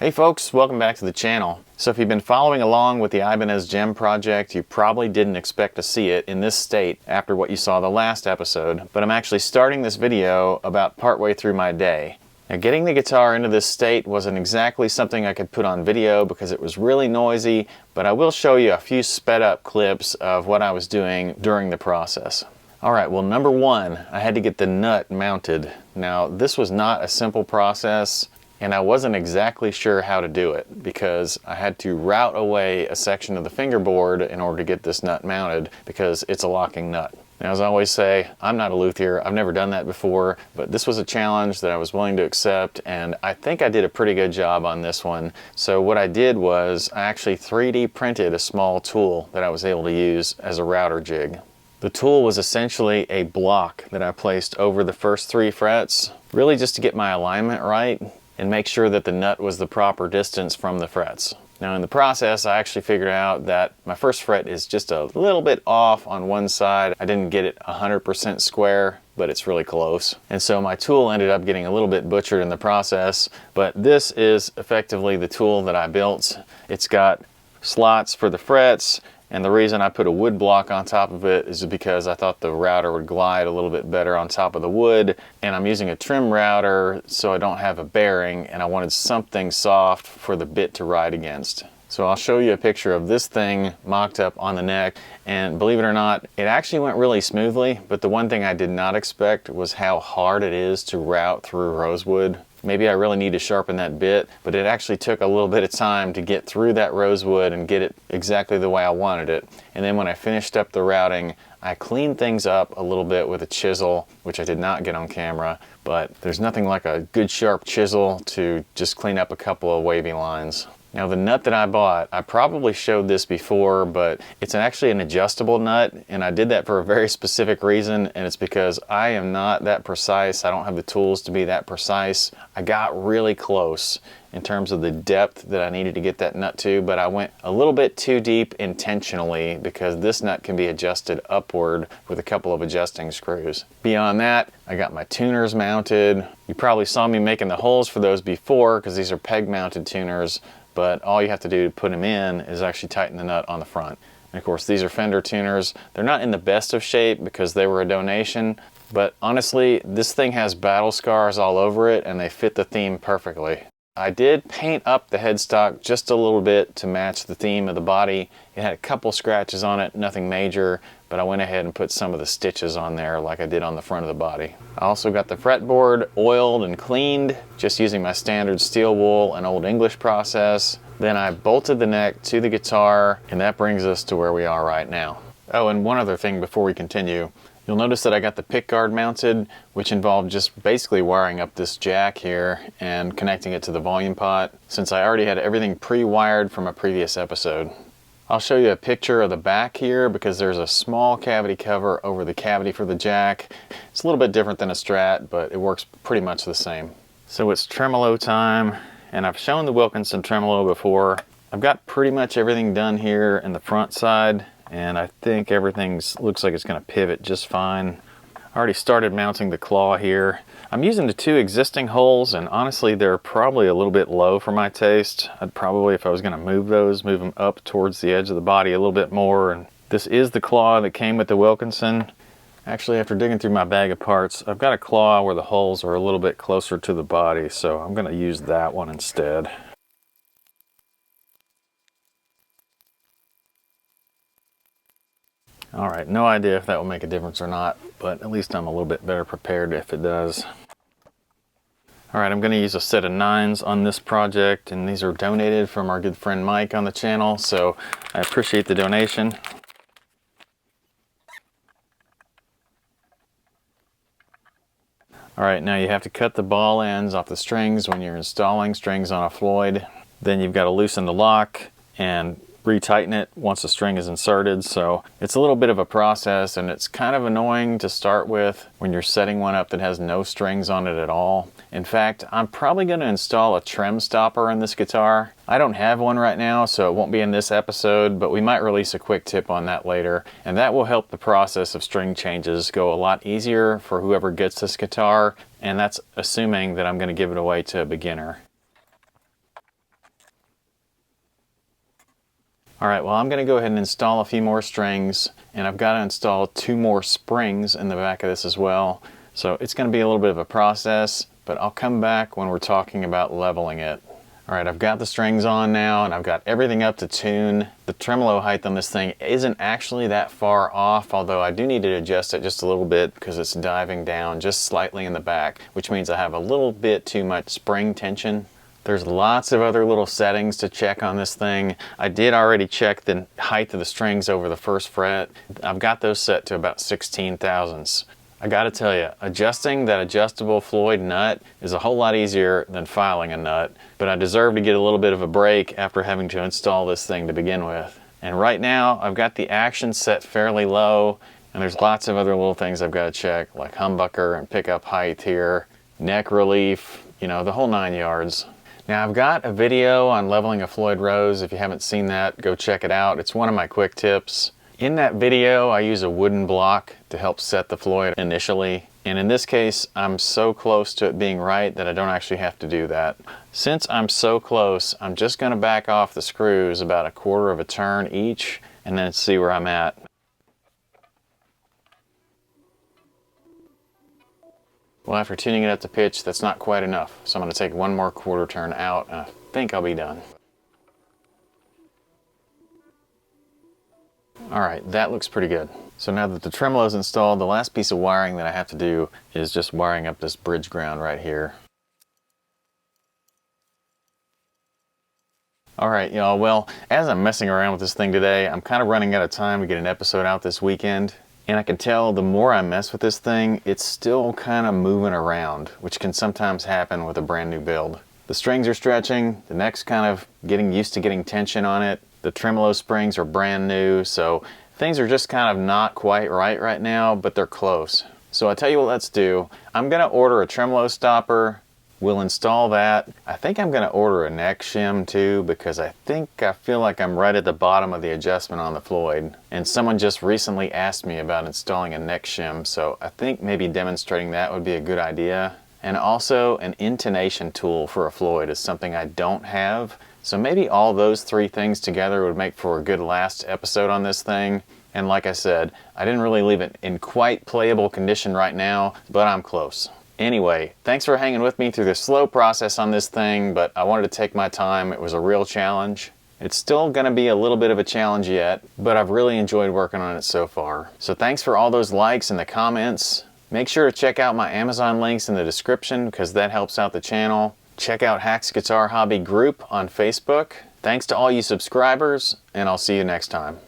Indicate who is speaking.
Speaker 1: Hey folks, welcome back to the channel. So if you've been following along with the Ibanez gem project, you probably didn't expect to see it in this state after what you saw the last episode, but I'm actually starting this video about partway through my day. Now, getting the guitar into this state wasn't exactly something I could put on video because it was really noisy, but I will show you a few sped up clips of what I was doing during the process. Alright, well, number one, I had to get the nut mounted. Now, this was not a simple process, and I wasn't exactly sure how to do it because I had to route away a section of the fingerboard in order to get this nut mounted because it's a locking nut. Now, as I always say, I'm not a luthier. I've never done that before, but this was a challenge that I was willing to accept, and I think I did a pretty good job on this one. So what I did was I actually 3D printed a small tool that I was able to use as a router jig. The tool was essentially a block that I placed over the first 3 frets, really just to get my alignment right and make sure that the nut was the proper distance from the frets. Now in the process, I actually figured out that my first fret is just a little bit off on one side. I didn't get it 100% square, but it's really close. And so my tool ended up getting a little bit butchered in the process, but this is effectively the tool that I built. It's got slots for the frets, and the reason I put a wood block on top of it is because I thought the router would glide a little bit better on top of the wood, and I'm using a trim router so I don't have a bearing, and I wanted something soft for the bit to ride against. So I'll show you a picture of this thing mocked up on the neck, and believe it or not, it actually went really smoothly, but the one thing I did not expect was how hard it is to route through rosewood. Maybe I really need to sharpen that bit, but it actually took a little bit of time to get through that rosewood and get it exactly the way I wanted it. And then when I finished up the routing, I cleaned things up a little bit with a chisel, which I did not get on camera, but there's nothing like a good sharp chisel to just clean up a couple of wavy lines. Now the nut that I bought, I probably showed this before, but it's actually an adjustable nut, and I did that for a very specific reason, and it's because I am not that precise. I don't have the tools to be that precise. I got really close in terms of the depth that I needed to get that nut to, but I went a little bit too deep intentionally because this nut can be adjusted upward with a couple of adjusting screws. Beyond that, I got my tuners mounted. You probably saw me making the holes for those before because these are peg mounted tuners, but all you have to do to put them in is actually tighten the nut on the front. And of course, these are fender tuners. They're not in the best of shape because they were a donation, but honestly, this thing has battle scars all over it and they fit the theme perfectly. I did paint up the headstock just a little bit to match the theme of the body. It had a couple scratches on it, nothing major, but I went ahead and put some of the stitches on there like I did on the front of the body. I also got the fretboard oiled and cleaned, just using my standard steel wool and Old English process. Then I bolted the neck to the guitar, and that brings us to where we are right now. Oh, and one other thing before we continue. You'll notice that I got the pick guard mounted, which involved just basically wiring up this jack here and connecting it to the volume pot, since I already had everything pre-wired from a previous episode. I'll show you a picture of the back here because there's a small cavity cover over the cavity for the jack. It's a little bit different than a Strat, but it works pretty much the same. So it's tremolo time, and I've shown the Wilkinson tremolo before. I've got pretty much everything done here in the front side, and I think everything looks like it's going to pivot just fine. I already started mounting the claw here. I'm using the 2 existing holes, and honestly they're probably a little bit low for my taste. I'd probably, if I was going to move those, move them up towards the edge of the body a little bit more. And this is the claw that came with the Wilkinson. Actually, after digging through my bag of parts, I've got a claw where the holes are a little bit closer to the body, so I'm going to use that one instead. Alright, no idea if that will make a difference or not, but at least I'm a little bit better prepared if it does. Alright, I'm going to use a set of 9s on this project, and these are donated from our good friend Mike on the channel, so I appreciate the donation. Alright, now you have to cut the ball ends off the strings when you're installing strings on a Floyd. Then you've got to loosen the lock and retighten it once the string is inserted, so it's a little bit of a process, and it's kind of annoying to start with when you're setting one up that has no strings on it at all. In fact, I'm probably going to install a trem stopper in this guitar. I don't have one right now, so it won't be in this episode, but we might release a quick tip on that later, and that will help the process of string changes go a lot easier for whoever gets this guitar, and that's assuming that I'm going to give it away to a beginner. All right, well, I'm going to go ahead and install a few more strings, and I've got to install 2 more springs in the back of this as well. So it's going to be a little bit of a process, but I'll come back when we're talking about leveling it. All right, I've got the strings on now, and I've got everything up to tune. The tremolo height on this thing isn't actually that far off, although I do need to adjust it just a little bit because it's diving down just slightly in the back, which means I have a little bit too much spring tension. There's lots of other little settings to check on this thing. I did already check the height of the strings over the first fret. I've got those set to about 16 thousandths. I gotta tell you, adjusting that adjustable Floyd nut is a whole lot easier than filing a nut, but I deserve to get a little bit of a break after having to install this thing to begin with. And right now, I've got the action set fairly low, and there's lots of other little things I've got to check, like humbucker and pickup height here, neck relief, you know, the whole 9 yards. Now I've got a video on leveling a Floyd Rose. If you haven't seen that, go check it out. It's one of my quick tips. In that video, I use a wooden block to help set the Floyd initially. And in this case, I'm so close to it being right that I don't actually have to do that. Since I'm so close, I'm just going to back off the screws about 1/4 of a turn each and then see where I'm at. Well, after tuning it up to pitch, that's not quite enough. So I'm going to take 1 more 1/4 turn out, and I think I'll be done. All right, that looks pretty good. So now that the tremolo is installed, the last piece of wiring that I have to do is just wiring up this bridge ground right here. All right, y'all, well, as I'm messing around with this thing today, I'm kind of running out of time to get an episode out this weekend. And I can tell the more I mess with this thing, it's still kind of moving around, which can sometimes happen with a brand new build. The strings are stretching, the neck's kind of getting used to getting tension on it, the tremolo springs are brand new, so things are just kind of not quite right now, but they're close. So I tell you what, let's do. I'm gonna order a tremolo stopper. We'll install that. I think I'm going to order a neck shim too, because I feel like I'm right at the bottom of the adjustment on the Floyd. And someone just recently asked me about installing a neck shim, so I think maybe demonstrating that would be a good idea. And also an intonation tool for a Floyd is something I don't have. So maybe all those 3 things together would make for a good last episode on this thing. And like I said, I didn't really leave it in quite playable condition right now, but I'm close. Anyway, thanks for hanging with me through the slow process on this thing, but I wanted to take my time. It was a real challenge. It's still going to be a little bit of a challenge yet, but I've really enjoyed working on it so far. So thanks for all those likes and the comments. Make sure to check out my Amazon links in the description because that helps out the channel. Check out Hack's Guitar Hobby group on Facebook. Thanks to all you subscribers, and I'll see you next time.